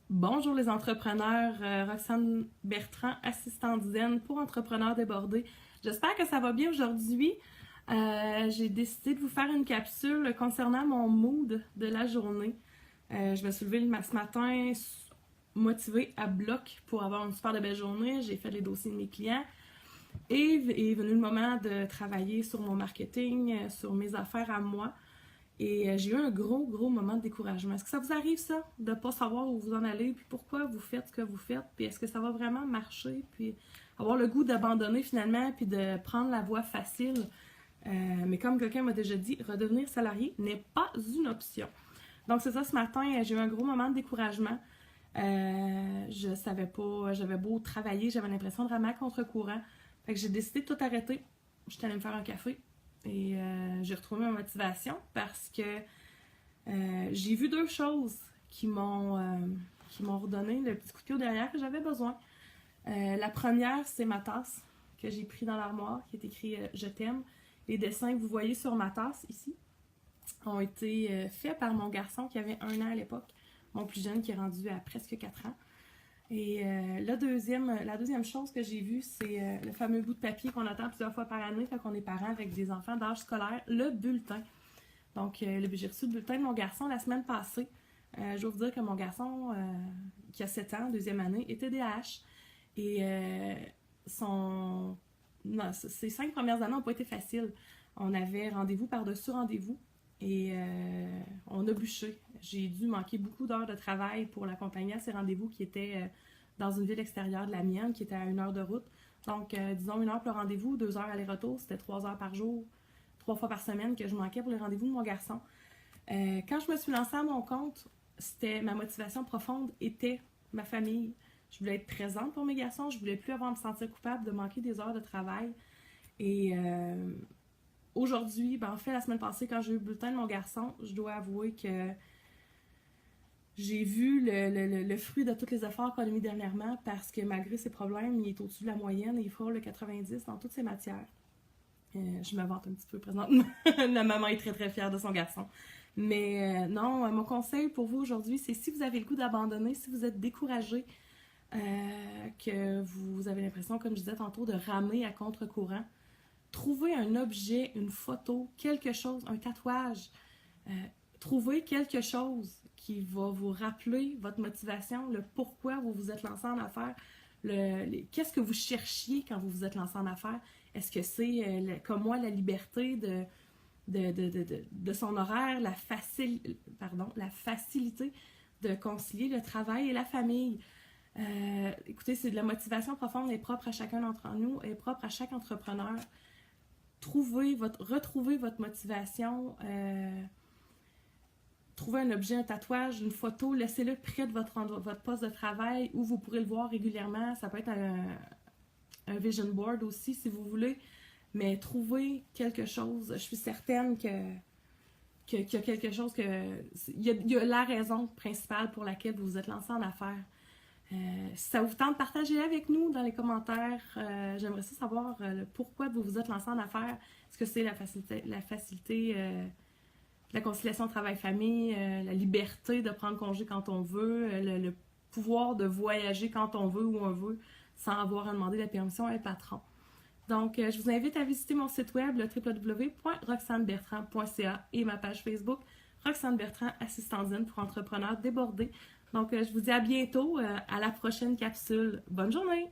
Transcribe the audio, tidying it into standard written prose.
Bonjour les entrepreneurs, Roxane Bertrand, assistante zen pour entrepreneurs débordés. J'espère que ça va bien aujourd'hui. J'ai décidé de vous faire une capsule concernant mon mood de la journée. Je me suis levée ce matin motivée à bloc pour avoir une super de belle journée. J'ai fait les dossiers de mes clients et est venu le moment de travailler sur mon marketing, sur mes affaires à moi. Et j'ai eu un gros moment de découragement. Est-ce que ça vous arrive, ça? De ne pas savoir où vous en allez, puis pourquoi vous faites ce que vous faites, puis est-ce que ça va vraiment marcher, puis avoir le goût d'abandonner finalement, puis de prendre la voie facile. Mais comme quelqu'un m'a déjà dit, redevenir salarié n'est pas une option. Donc c'est ça, ce matin, j'ai eu un gros moment de découragement. Je savais pas, j'avais beau travailler, j'avais l'impression de ramer à contre-courant. Fait que j'ai décidé de tout arrêter. J'étais allée me faire un café. Et j'ai retrouvé ma motivation parce que j'ai vu deux choses qui m'ont redonné le petit coup de pied au derrière que j'avais besoin. La première, c'est ma tasse que j'ai pris dans l'armoire, qui est écrit Je t'aime. Les dessins que vous voyez sur ma tasse ici ont été faits par mon garçon qui avait 1 an à l'époque, mon plus jeune qui est rendu à presque 4 ans. Et la deuxième chose que j'ai vue, c'est le fameux bout de papier qu'on attend plusieurs fois par année quand on est parent avec des enfants d'âge scolaire, le bulletin. Donc, j'ai reçu le bulletin de mon garçon la semaine passée. Je dois vous dire que mon garçon, qui a 7 ans, deuxième année, est TDAH. Et ses 5 premières années n'ont pas été faciles. On avait rendez-vous par-dessus rendez-vous. Et on a bûché. J'ai dû manquer beaucoup d'heures de travail pour l'accompagner à ces rendez-vous qui étaient dans une ville extérieure de la mienne, qui était à 1 heure de route. Donc, disons 1 heure pour le rendez-vous, 2 heures aller-retour, c'était 3 heures par jour, 3 fois par semaine que je manquais pour les rendez-vous de mon garçon. Quand je me suis lancée à mon compte, ma motivation profonde était ma famille. Je voulais être présente pour mes garçons, je voulais plus avoir à me sentir coupable de manquer des heures de travail. Et aujourd'hui, en fait, la semaine passée, quand j'ai eu le bulletin de mon garçon, je dois avouer que j'ai vu le fruit de tous les efforts qu'on a mis dernièrement parce que malgré ses problèmes, il est au-dessus de la moyenne et il frôle le 90 dans toutes ses matières. Je me vante un petit peu présentement. La maman est très fière de son garçon. Mais non, mon conseil pour vous aujourd'hui, c'est si vous avez le goût d'abandonner, si vous êtes découragé, que vous avez l'impression, comme je disais tantôt, de ramer à contre-courant, trouvez un objet, une photo, quelque chose, un tatouage. Trouvez quelque chose qui va vous rappeler votre motivation, le pourquoi vous vous êtes lancé en affaires, qu'est-ce que vous cherchiez quand vous vous êtes lancé en affaires. Est-ce que c'est, comme moi, la liberté de son horaire, la facilité de concilier le travail et la famille? Écoutez, c'est de la motivation profonde et propre à chacun d'entre nous, et propre à chaque entrepreneur. Retrouvez votre motivation, trouvez un objet, un tatouage, une photo, laissez-le près de votre poste de travail où vous pourrez le voir régulièrement. Ça peut être un vision board aussi si vous voulez, mais trouvez quelque chose. Je suis certaine qu'il y a quelque chose il y a la raison principale pour laquelle vous vous êtes lancé en affaires. Si ça vous tente, partagez avec nous dans les commentaires. J'aimerais savoir le pourquoi vous vous êtes lancé en affaires. Est-ce que c'est la facilité la conciliation travail-famille, la liberté de prendre congé quand on veut, le pouvoir de voyager quand on veut, où on veut, sans avoir à demander la permission à un patron. Donc, je vous invite à visiter mon site web, le www.roxanebertrand.ca et ma page Facebook, Roxane Bertrand, assistante zen pour entrepreneurs débordés. Donc, je vous dis à bientôt, à la prochaine capsule. Bonne journée!